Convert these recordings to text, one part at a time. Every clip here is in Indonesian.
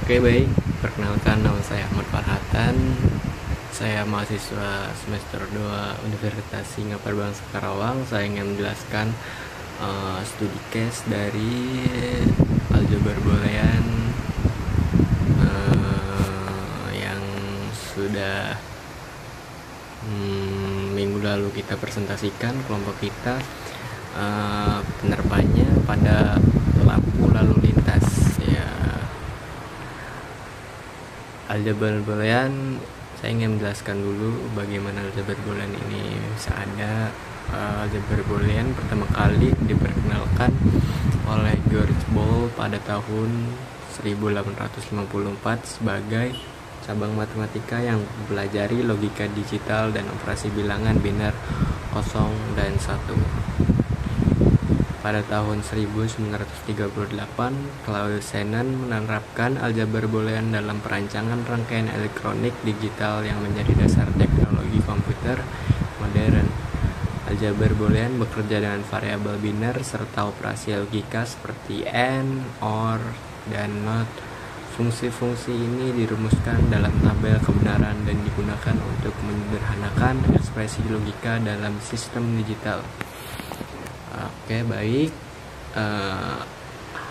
Oke, baik. Perkenalkan, nama saya Ahmad Farhatan. Saya mahasiswa semester 2 Universitas Singapura Bangsa Karawang. Saya ingin menjelaskan studi case dari aljabar boolean yang sudah minggu lalu kita presentasikan kelompok kita. Penerapannya pada lampu lalu lintas, ya. Aljabar boolean, saya ingin menjelaskan dulu bagaimana aljabar boolean ini bisa ada. Aljabar boolean pertama kali diperkenalkan oleh George Boole pada tahun 1854 sebagai cabang matematika yang mempelajari logika digital dan operasi bilangan biner 0 dan 1. Pada tahun 1938, Claude Shannon menerapkan aljabar boolean dalam perancangan rangkaian elektronik digital yang menjadi dasar teknologi komputer modern. Aljabar boolean bekerja dengan variabel biner serta operasi logika seperti AND, OR, dan NOT. Fungsi-fungsi ini dirumuskan dalam tabel kebenaran dan digunakan untuk menyederhanakan ekspresi logika dalam sistem digital. Oke, baik.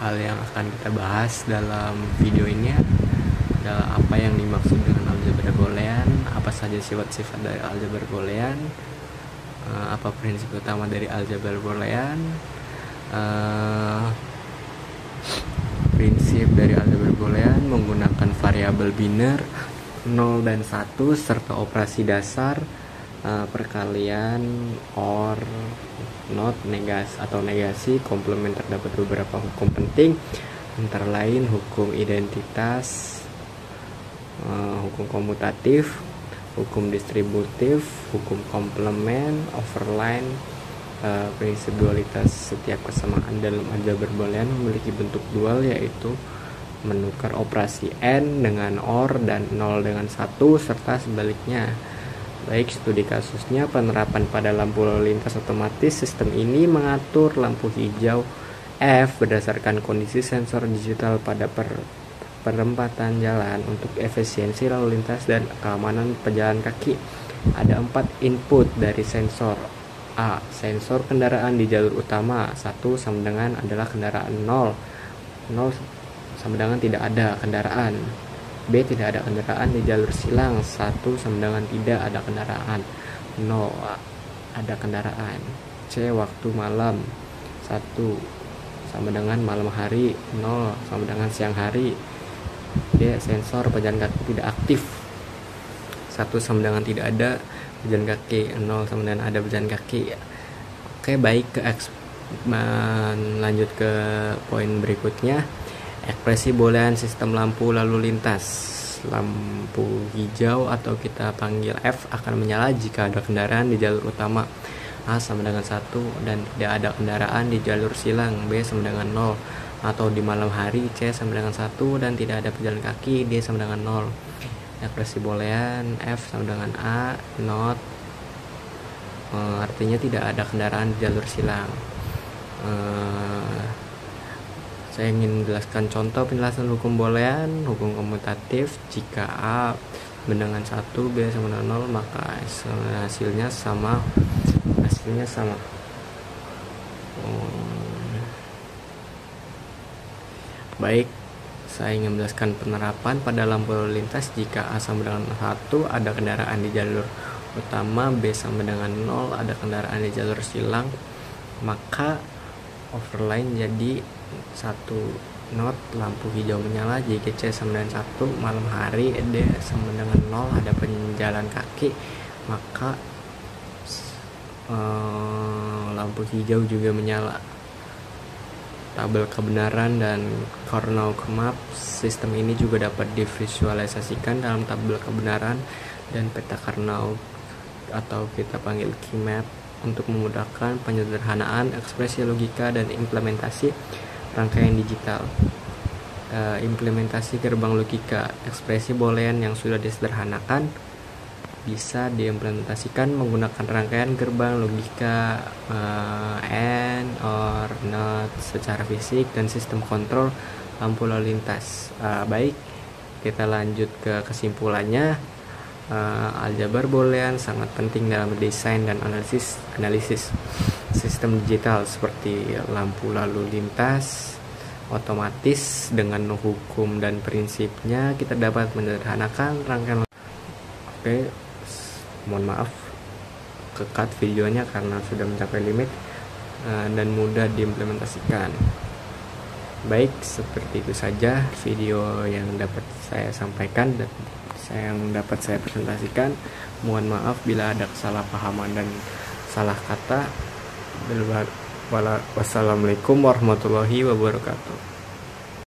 Hal yang akan kita bahas dalam video ini adalah apa yang dimaksud dengan aljabar boolean, apa saja sifat-sifat dari aljabar boolean, apa prinsip utama dari aljabar boolean, prinsip dari aljabar boolean menggunakan variabel biner 0 dan 1 serta operasi dasar perkalian, OR, NOT, negasi, komplement. Terdapat beberapa hukum penting, antara lain hukum identitas, hukum komutatif, hukum distributif, hukum komplement, overline. Prinsip dualitas, setiap kesamaan dalam aljabar boolean memiliki bentuk dual, yaitu menukar operasi N dengan OR dan 0 dengan 1 serta sebaliknya. Baik, studi kasusnya penerapan pada lampu lalu lintas otomatis. Sistem ini mengatur lampu hijau F berdasarkan kondisi sensor digital pada perempatan jalan untuk efisiensi lalu lintas dan keamanan pejalan kaki. Ada 4 input dari sensor. A. Sensor kendaraan di jalur utama. 1 sama dengan adalah kendaraan, 0 sama dengan tidak ada kendaraan. B. Tidak ada kendaraan di jalur silang. 1 sama dengan tidak ada kendaraan. 0 ada kendaraan. C. Waktu malam. 1 sama dengan malam hari. 0 sama dengan siang hari. D. Sensor pejalan kaki tidak aktif. 1 sama dengan tidak ada pejalan kaki. 0 sama dengan ada pejalan kaki. Oke, baik, lanjut ke poin berikutnya. Ekspresi boolean sistem lampu lalu lintas. Lampu hijau atau kita panggil F akan menyala jika ada kendaraan di jalur utama. A sama dengan 1 dan tidak ada kendaraan di jalur silang. B sama dengan 0 atau di malam hari. C sama dengan 1 dan tidak ada pejalan kaki. D sama dengan 0. Ekspresi boolean F sama dengan A, not, artinya tidak ada kendaraan di jalur silang. Saya ingin menjelaskan contoh penjelasan hukum boolean, hukum komutatif. Jika A dengan 1, B sama dengan 0, maka hasilnya sama. Baik, saya ingin menjelaskan penerapan pada lampu lalu lintas. Jika A sama dengan 1, ada kendaraan di jalur utama. B sama dengan 0, ada kendaraan di jalur silang. Maka overline jadi 1 not, lampu hijau menyala. Jika C sama dengan 1, malam hari. D sama dengan 0, ada penjalan kaki. Maka lampu hijau juga menyala. Tabel kebenaran dan Karnaugh map. Sistem ini juga dapat divisualisasikan dalam tabel kebenaran dan peta Karnaugh atau kita panggil key map untuk memudahkan penyederhanaan ekspresi logika dan implementasi rangkaian digital. Implementasi gerbang logika. Ekspresi boolean yang sudah disederhanakan bisa diimplementasikan menggunakan rangkaian gerbang logika AND, OR, NOT secara fisik dan sistem kontrol lampu lalu lintas. Baik, kita lanjut ke kesimpulannya. Aljabar boolean sangat penting dalam desain dan analisis sistem digital seperti lampu lalu lintas otomatis. Dengan hukum dan prinsipnya kita dapat menyederhanakan rangkaian. Oke, mohon maaf kekat videonya karena sudah mencapai limit dan mudah diimplementasikan. Baik, seperti itu saja video yang dapat saya sampaikan dan yang dapat saya presentasikan. Mohon maaf bila ada kesalahpahaman dan salah kata. Wassalamualaikum warahmatullahi wabarakatuh.